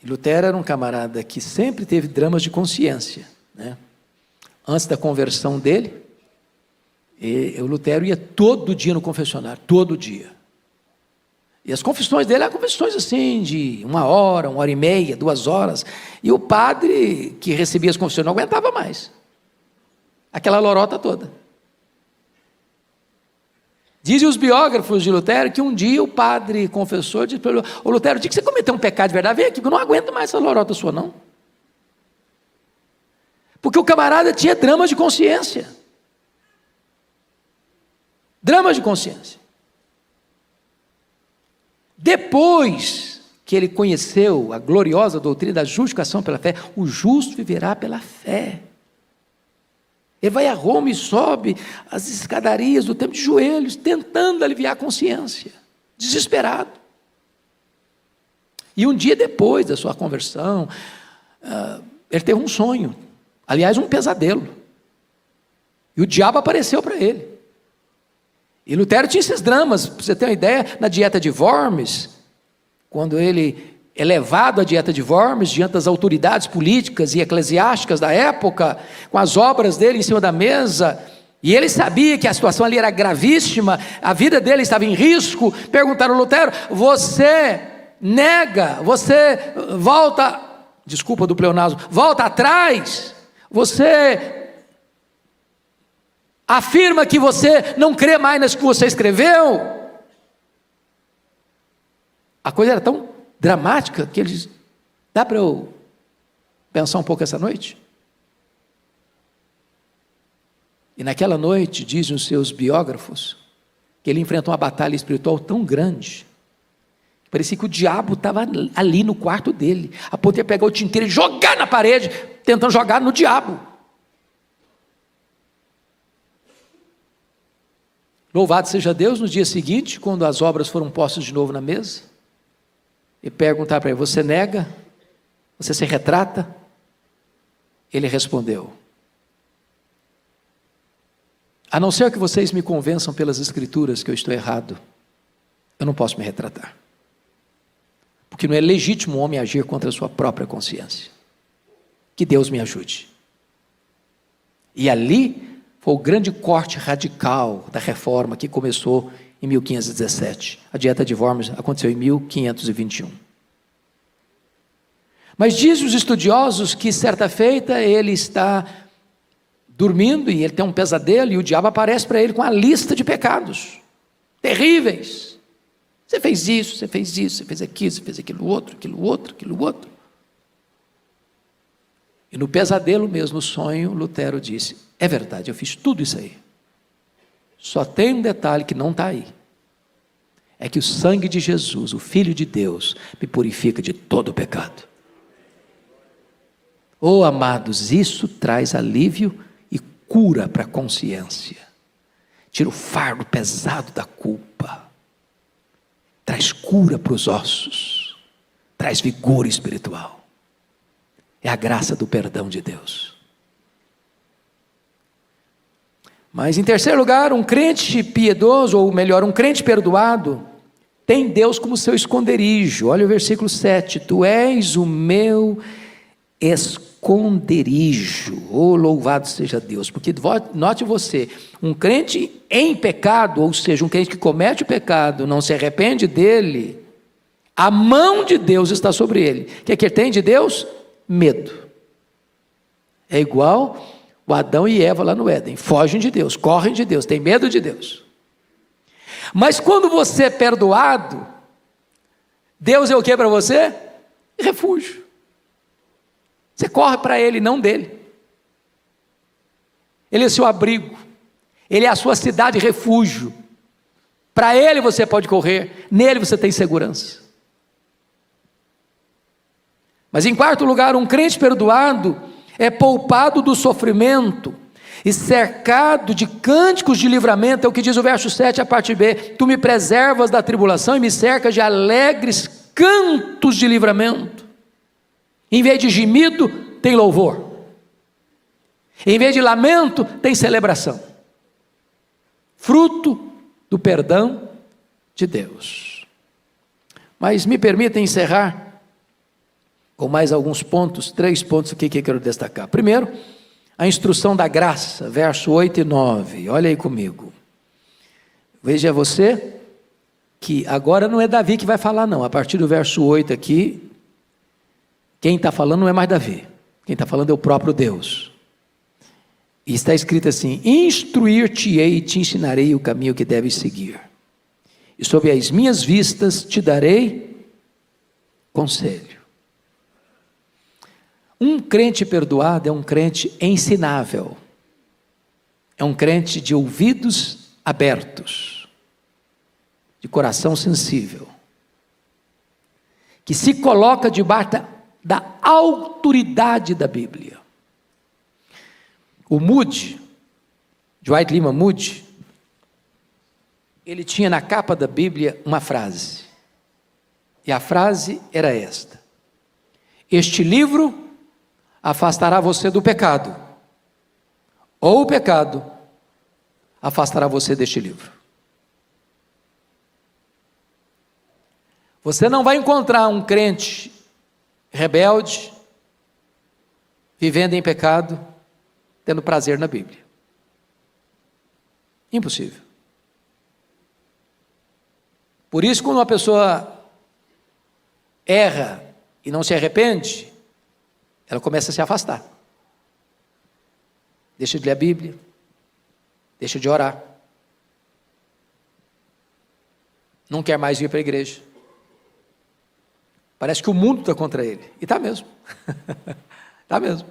Lutero era um camarada que sempre teve dramas de consciência, né? Antes da conversão dele, o Lutero ia todo dia no confessionário, todo dia. E as confissões dele eram confissões assim, de 1 hora, 1h30, 2 horas. E o padre que recebia as confissões não aguentava mais aquela lorota toda. Dizem os biógrafos de Lutero que um dia o padre confessor disse para ele: ô Lutero, o dia que você cometeu um pecado de verdade, vem aqui, porque eu não aguento mais essa lorota sua, não. Porque o camarada tinha dramas de consciência. Dramas de consciência. Depois que ele conheceu a gloriosa doutrina da justificação pela fé, o justo viverá pela fé. Ele vai a Roma e sobe as escadarias do templo de joelhos, tentando aliviar a consciência, desesperado. E um dia depois da sua conversão, ele teve um sonho, aliás, um pesadelo. E o diabo apareceu para ele. E Lutero tinha esses dramas, para você ter uma ideia, na dieta de Worms, quando ele é levado à dieta de Worms diante das autoridades políticas e eclesiásticas da época, com as obras dele em cima da mesa, e ele sabia que a situação ali era gravíssima, a vida dele estava em risco. Perguntaram a Lutero: você nega, você volta, desculpa do pleonasmo, volta atrás, você afirma que você não crê mais nas que você escreveu? A coisa era tão dramática que ele diz: dá para eu pensar um pouco essa noite? E naquela noite, dizem os seus biógrafos, que ele enfrentou uma batalha espiritual tão grande, que parecia que o diabo estava ali no quarto dele, a ponto de pegar o tinteiro e jogar na parede, tentando jogar no diabo. Louvado seja Deus, no dia seguinte, quando as obras foram postas de novo na mesa, e perguntar para ele: você nega? Você se retrata? Ele respondeu: a não ser que vocês me convençam pelas escrituras que eu estou errado, eu não posso me retratar. Porque não é legítimo o homem agir contra a sua própria consciência. Que Deus me ajude. E ali foi o grande corte radical da reforma que começou em 1517. A dieta de Worms aconteceu em 1521. Mas dizem os estudiosos que certa feita ele está dormindo e ele tem um pesadelo e o diabo aparece para ele com a lista de pecados terríveis. Você fez isso, você fez isso, você fez aquilo, você fez aquilo outro, aquilo outro, aquilo outro. E no pesadelo mesmo, no sonho, Lutero disse: é verdade, eu fiz tudo isso aí. Só tem um detalhe que não está aí. É que o sangue de Jesus, o Filho de Deus, me purifica de todo o pecado. Oh, amados, isso traz alívio e cura para a consciência. Tira o fardo pesado da culpa. Traz cura para os ossos. Traz vigor espiritual. É a graça do perdão de Deus. Mas em terceiro lugar, um crente piedoso, ou melhor, um crente perdoado, tem Deus como seu esconderijo. Olha o versículo 7: tu és o meu esconderijo. Oh, louvado seja Deus. Porque note você, um crente em pecado, ou seja, um crente que comete o pecado, não se arrepende dele, a mão de Deus está sobre ele. O que é que ele tem de Deus? Medo. É igual o Adão e Eva lá no Éden, fogem de Deus, correm de Deus, têm medo de Deus. Mas quando você é perdoado, Deus é o que para você? Refúgio. Você corre para Ele, não dele. Ele é seu abrigo, Ele é a sua cidade refúgio. Para Ele você pode correr, nele você tem segurança. Mas em quarto lugar, um crente perdoado é poupado do sofrimento e cercado de cânticos de livramento. É o que diz o verso 7, a parte B: tu me preservas da tribulação e me cercas de alegres cantos de livramento. Em vez de gemido, tem louvor. Em vez de lamento, tem celebração. Fruto do perdão de Deus. Mas me permitem encerrar com mais alguns pontos, 3 pontos aqui que eu quero destacar. Primeiro, a instrução da graça, verso 8 e 9. Olha aí comigo. Veja você que agora não é Davi que vai falar não. A partir do verso 8 aqui, quem está falando não é mais Davi. Quem está falando é o próprio Deus. E está escrito assim: instruir-te-ei e te ensinarei o caminho que deves seguir. E sob as minhas vistas te darei conselho. Um crente perdoado é um crente ensinável. É um crente de ouvidos abertos, de coração sensível, que se coloca debaixo da autoridade da Bíblia. O Moody, Dwight Lyman Moody, ele tinha na capa da Bíblia uma frase, e a frase era esta: este livro afastará você do pecado, ou o pecado afastará você deste livro. Você não vai encontrar um crente rebelde, vivendo em pecado, tendo prazer na Bíblia. Impossível. Por isso, quando uma pessoa erra e não se arrepende, ela começa a se afastar. Deixa de ler a Bíblia, deixa de orar, não quer mais vir para a igreja. Parece que o mundo está contra ele, e está mesmo, está mesmo.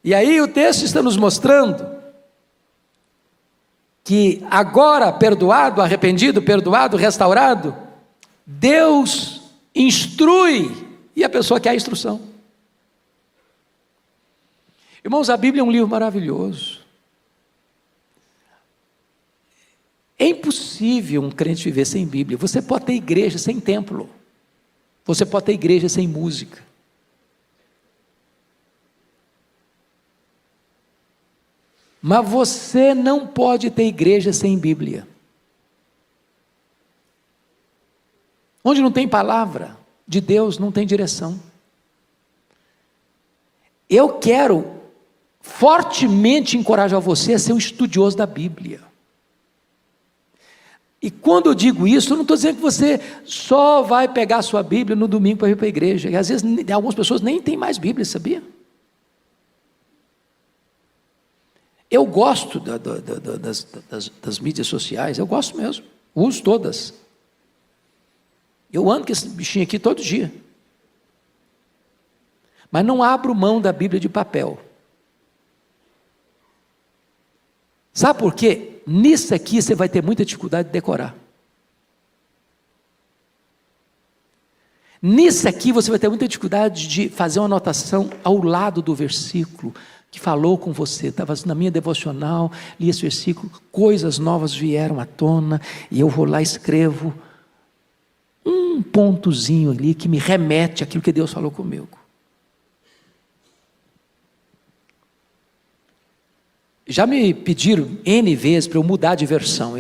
E aí o texto está nos mostrando que agora perdoado, arrependido, perdoado, restaurado, Deus instrui, e a pessoa quer a instrução. Irmãos, a Bíblia é um livro maravilhoso. É impossível um crente viver sem Bíblia. Você pode ter igreja sem templo, você pode ter igreja sem música, mas você não pode ter igreja sem Bíblia. Onde não tem palavra de Deus, não tem direção. Eu quero fortemente encorajar você a ser um estudioso da Bíblia. E quando eu digo isso, eu não estou dizendo que você só vai pegar a sua Bíblia no domingo para ir para a igreja. E às vezes algumas pessoas nem têm mais Bíblia, sabia? Eu gosto das mídias sociais, eu gosto mesmo, uso todas. Eu ando com esse bichinho aqui todo dia. Mas não abro mão da Bíblia de papel. Sabe por quê? Nisso aqui você vai ter muita dificuldade de decorar. Nisso aqui você vai ter muita dificuldade de fazer uma anotação ao lado do versículo que falou com você. Estava na minha devocional, li esse versículo, coisas novas vieram à tona, e eu vou lá e escrevo um pontozinho ali que me remete àquilo que Deus falou comigo. Já me pediram N vezes para eu mudar de versão.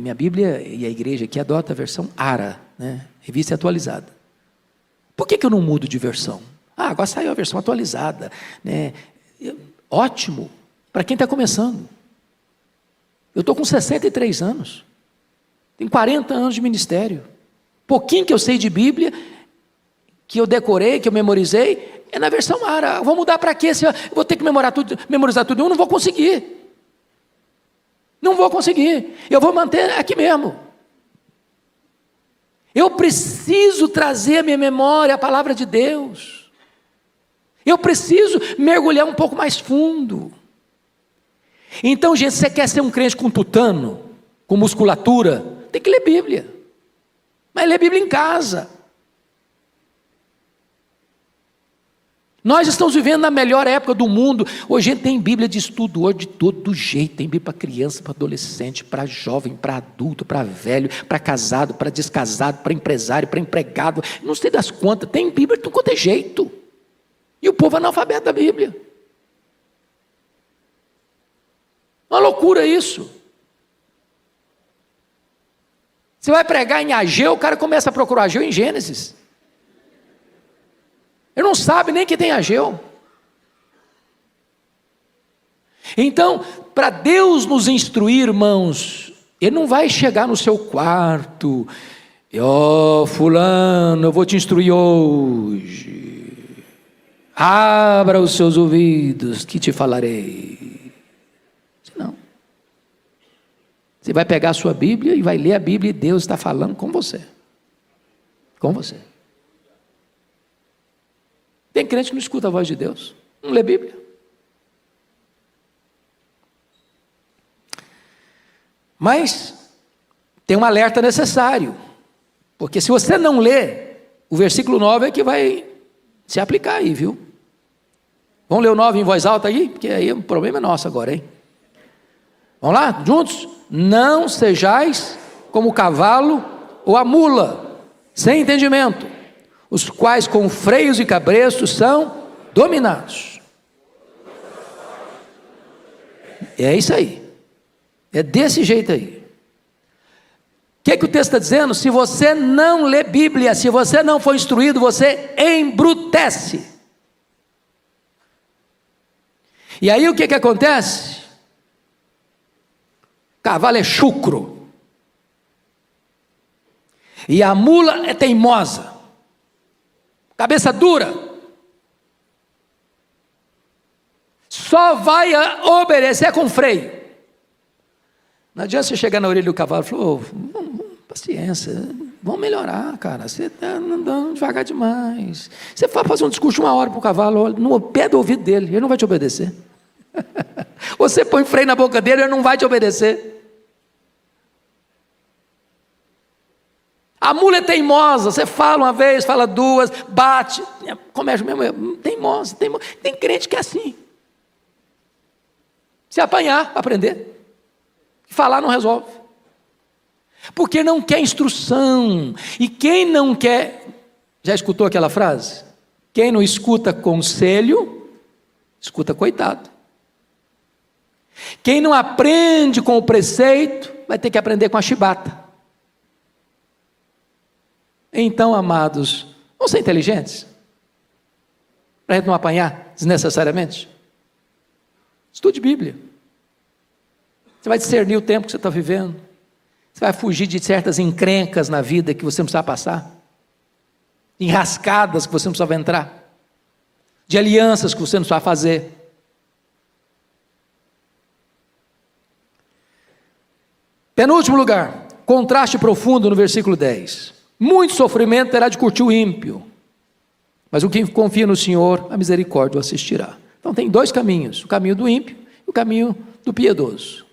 Minha Bíblia e a igreja aqui adota a versão ARA, né? Revista atualizada. Por que eu não mudo de versão? Agora saiu a versão atualizada, né? Ótimo, para quem está começando. Eu estou com 63 anos, tenho 40 anos de ministério. Pouquinho que eu sei de Bíblia, que eu decorei, que eu memorizei, é na versão ARA. Eu vou mudar para quê? Eu vou ter que memorizar tudo, eu não vou conseguir. Não vou conseguir. Eu vou manter aqui mesmo. Eu preciso trazer à minha memória a palavra de Deus. Eu preciso mergulhar um pouco mais fundo. Então, gente, se você quer ser um crente com tutano, com musculatura, tem que ler Bíblia. Mas ler Bíblia em casa. Nós estamos vivendo na melhor época do mundo. Hoje a gente tem Bíblia de estudo, hoje de todo jeito. Tem Bíblia para criança, para adolescente, para jovem, para adulto, para velho, para casado, para descasado, para empresário, para empregado. Não sei das quantas. Tem Bíblia de tudo quanto é jeito. E o povo é analfabeto da Bíblia. Uma loucura isso. Você vai pregar em Ageu, o cara começa a procurar Ageu em Gênesis. Ele não sabe nem que tem Ageu. Então, para Deus nos instruir, irmãos, Ele não vai chegar no seu quarto e, fulano, eu vou te instruir hoje. Abra os seus ouvidos que te falarei. Não. Você vai pegar a sua Bíblia e vai ler a Bíblia e Deus está falando com você. Com você. Tem crente que não escuta a voz de Deus, não lê Bíblia. Mas tem um alerta necessário, porque se você não lê, o versículo 9 é que vai se aplicar aí, viu? Vamos ler o 9 em voz alta aí? Porque aí o problema é nosso agora, hein? Vamos lá, juntos? Não sejais como o cavalo ou a mula, sem entendimento, os quais com freios e cabrestos são dominados. É isso aí. É desse jeito aí. que o texto está dizendo? Se você não lê Bíblia, se você não for instruído, você embrutece. E aí o que acontece? O cavalo é chucro, e a mula é teimosa, cabeça dura, só vai obedecer com freio. Não adianta você chegar na orelha do cavalo e falar: paciência, vamos melhorar, cara, você está andando devagar demais. Você vai fazer um discurso de 1 hora para o cavalo, no pé do ouvido dele, ele não vai te obedecer. Você põe freio na boca dele, ele não vai te obedecer. A mula é teimosa, você fala uma vez, fala duas, bate, começa mesmo, teimosa. Tem crente que é assim. Se apanhar, aprender. Falar não resolve. Porque não quer instrução. E quem não quer, já escutou aquela frase? Quem não escuta conselho, escuta coitado. Quem não aprende com o preceito, vai ter que aprender com a chibata. Então, amados, vamos ser inteligentes, para a gente não apanhar desnecessariamente. Estude Bíblia. Você vai discernir o tempo que você está vivendo. Você vai fugir de certas encrencas na vida que você não precisa passar, enrascadas que você não precisava entrar, de alianças que você não precisava fazer. Penúltimo lugar, contraste profundo no versículo 10. Muito sofrimento terá de curtir o ímpio, mas o que confia no Senhor, a misericórdia o assistirá. Então tem dois caminhos: o caminho do ímpio e o caminho do piedoso.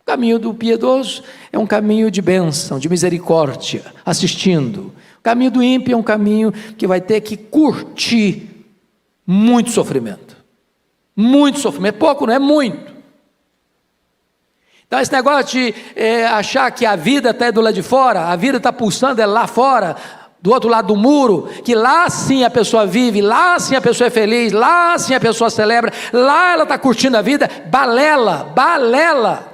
O caminho do piedoso é um caminho de bênção, de misericórdia, assistindo. O caminho do ímpio é um caminho que vai ter que curtir muito sofrimento. Muito sofrimento, pouco não é muito. Então esse negócio de achar que a vida está do lado de fora, a vida está pulsando lá fora, do outro lado do muro, que lá sim a pessoa vive, lá sim a pessoa é feliz, lá sim a pessoa celebra, lá ela está curtindo a vida, balela.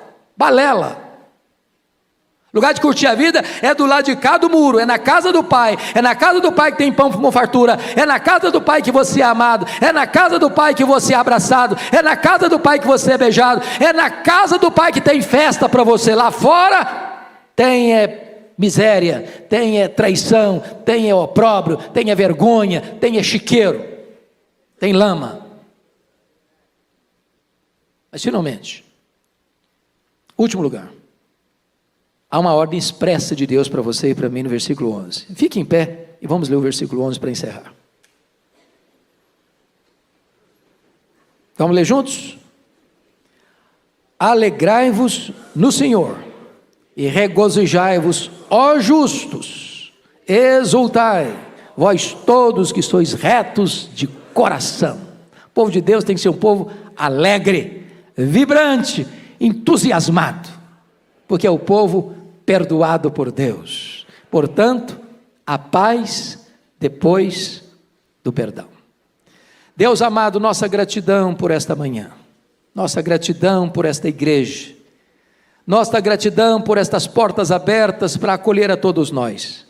Lugar de curtir a vida é do lado de cá do muro, é na casa do Pai, é na casa do Pai que tem pão com fartura, é na casa do Pai que você é amado, é na casa do Pai que você é abraçado, é na casa do Pai que você é beijado, é na casa do Pai que tem festa para você. Lá fora tem miséria, tem traição, tem opróbrio, tem vergonha, tem chiqueiro, tem lama. Mas finalmente, último lugar, há uma ordem expressa de Deus para você e para mim no versículo 11. Fique em pé e vamos ler o versículo 11 para encerrar. Vamos ler juntos? Alegrai-vos no Senhor e regozijai-vos, ó justos, exultai, vós todos que sois retos de coração. O povo de Deus tem que ser um povo alegre, vibrante, entusiasmado, porque é o povo perdoado por Deus. Portanto, a paz depois do perdão. Deus amado, nossa gratidão por esta manhã, nossa gratidão por esta igreja, nossa gratidão por estas portas abertas para acolher a todos nós,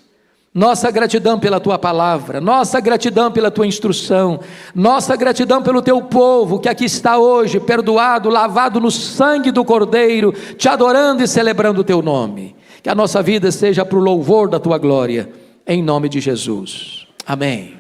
nossa gratidão pela Tua palavra, nossa gratidão pela Tua instrução, nossa gratidão pelo Teu povo que aqui está hoje, perdoado, lavado no sangue do Cordeiro, Te adorando e celebrando o Teu nome. Que a nossa vida seja para o louvor da Tua glória, em nome de Jesus, amém.